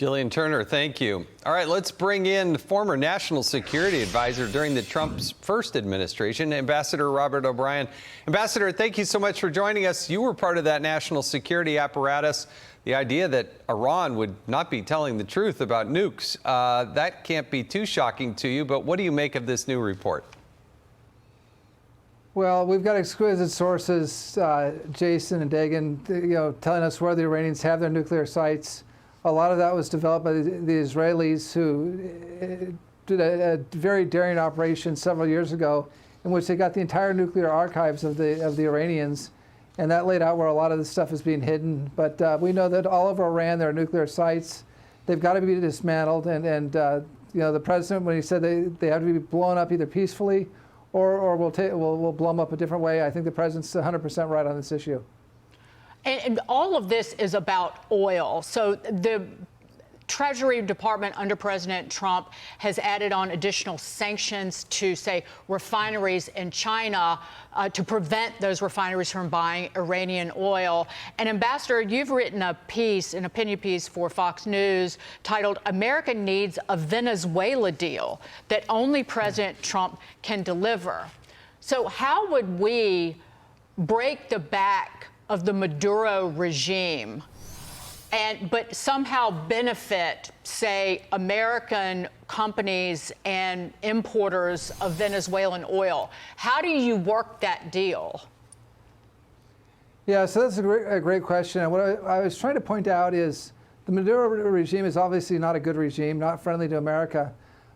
Jillian Turner, thank you. All right, let's bring in former National Security Advisor during the Trump's first administration, Ambassador Robert O'Brien. Ambassador, thank you so much for joining us. You were part of that national security apparatus. The idea that Iran would not be telling the truth about nukes, that can't be too shocking to you, but what do you make of this new report? Well, we've got exquisite sources, Jason and Dagan, telling us where the Iranians have their nuclear sites. A lot of that was developed by the Israelis, who did a very daring operation several years ago in which they got the entire nuclear archives of the Iranians, and that laid out where a lot of this stuff is being hidden. But we know that all over Iran there are nuclear sites. They've got to be dismantled, and the president, when he said they have to be blown up either peacefully or we'll blow them up a different way, I think the president's 100% right on this issue. And all of this is about oil. So the Treasury Department under President Trump has added on additional sanctions to, say, refineries in China to prevent those refineries from buying Iranian oil. And Ambassador, you've written a piece, an opinion piece for Fox News titled "America Needs a Venezuela Deal That Only President Trump Can Deliver." So how would we break the back of the Maduro regime but somehow benefit, say, American companies and importers of Venezuelan oil? How do you work that deal? Yeah, so that's a great question. And what I was trying to point out is the Maduro regime is obviously not a good regime, not friendly to America.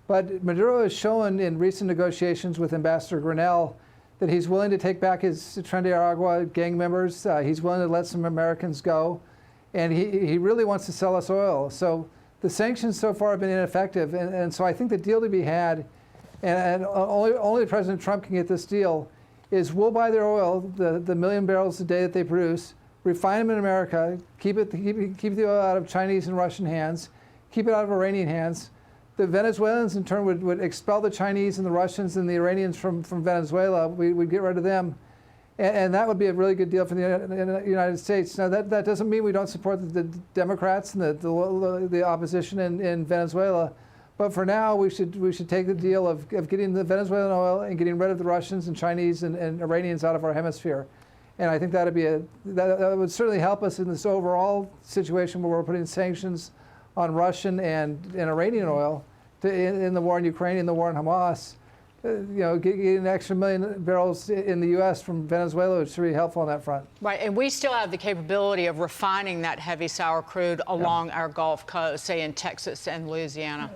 But Maduro has shown in recent negotiations with Ambassador Grinnell that he's willing to take back his Tren de Aragua gang members. He's willing to let some Americans go. And he really wants to sell us oil. So the sanctions so far have been ineffective. And so I think the deal to be had, and only President Trump can get this deal, is we'll buy their oil, the million barrels a day that they produce, refine them in America, keep the oil out of Chinese and Russian hands, keep it out of Iranian hands. The Venezuelans, in turn, would expel the Chinese and the Russians and the Iranians from Venezuela. We'd get rid of them. And that would be a really good deal for the United States. Now, that doesn't mean we don't support the Democrats and the opposition in Venezuela. But for now, we should take the deal of getting the Venezuelan oil and getting rid of the Russians and Chinese and Iranians out of our hemisphere. And I think that would certainly help us in this overall situation where we're putting sanctions on Russian and Iranian oil in the war in Ukraine, in the war in Hamas. Getting an extra million barrels in the U.S. from Venezuela would be helpful on that front. Right, and we still have the capability of refining that heavy sour crude along our Gulf Coast, say in Texas and Louisiana.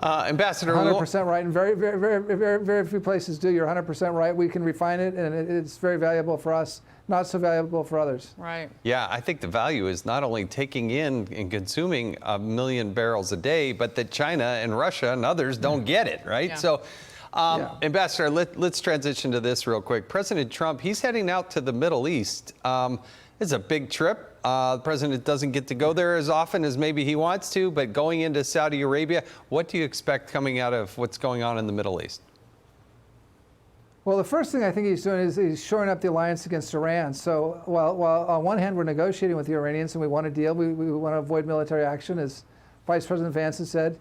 Ambassador, 100% right, and very, very, very, very, very few places do. You're 100% right. We can refine it, and it's very valuable for us, not so valuable for others. Right. Yeah, I think the value is not only taking in and consuming a million barrels a day, but that China and Russia and others don't get it, right? Yeah. So. Ambassador, let's transition to this real quick. President Trump, he's heading out to the Middle East. It's a big trip. The president doesn't get to go there as often as maybe he wants to, but going into Saudi Arabia, what do you expect coming out of what's going on in the Middle East? Well, the first thing I think he's doing is he's shoring up the alliance against Iran. So while on one hand we're negotiating with the Iranians and we want a deal, we want to avoid military action, as Vice President Vance has said,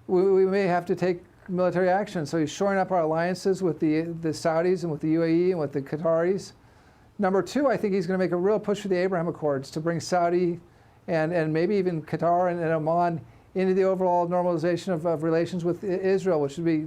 we may have to take military action. So he's shoring up our alliances with the Saudis and with the UAE and with the Qataris. Number two, I think he's going to make a real push for the Abraham Accords to bring Saudi and maybe even Qatar and Oman into the overall normalization of relations with Israel, which would be,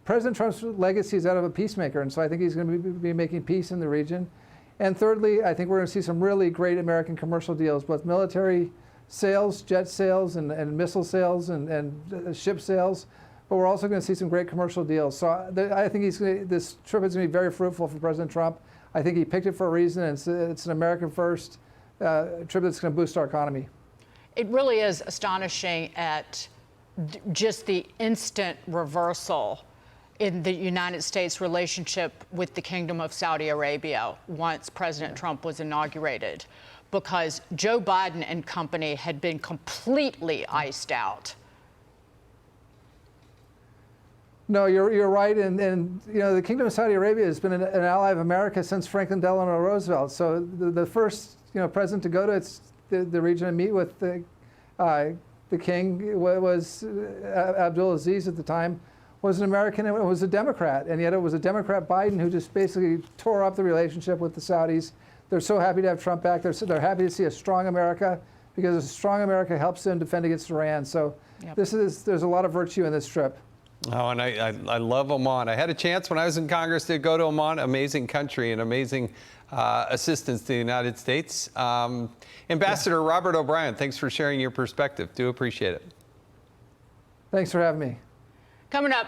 President Trump's legacy is that of a peacemaker. And so I think he's going to be making peace in the region. And thirdly, I think we're going to see some really great American commercial deals, both military sales, jet sales, and missile sales and ship sales. But we're also going to see some great commercial deals. So I think this trip is going to be very fruitful for President Trump. I think he picked it for a reason. It's an American first trip that's going to boost our economy. It really is astonishing at just the instant reversal in the United States relationship with the Kingdom of Saudi Arabia once President Trump was inaugurated, because Joe Biden and company had been completely iced out. No, you're right, and the Kingdom of Saudi Arabia has been an ally of America since Franklin Delano Roosevelt. So the first president to go to the region and meet with The king was Abdulaziz at the time, was an American and was a Democrat, and yet it was a Democrat Biden who just basically tore up the relationship with the Saudis. They're so happy to have Trump back. They're happy to see a strong America, because a strong America helps them defend against Iran. So there's a lot of virtue in this trip. Oh, and I love Oman. I had a chance when I was in Congress to go to Oman. Amazing country and amazing assistance to the United States. Ambassador Robert O'Brien, thanks for sharing your perspective. Do appreciate it. Thanks for having me. Coming up,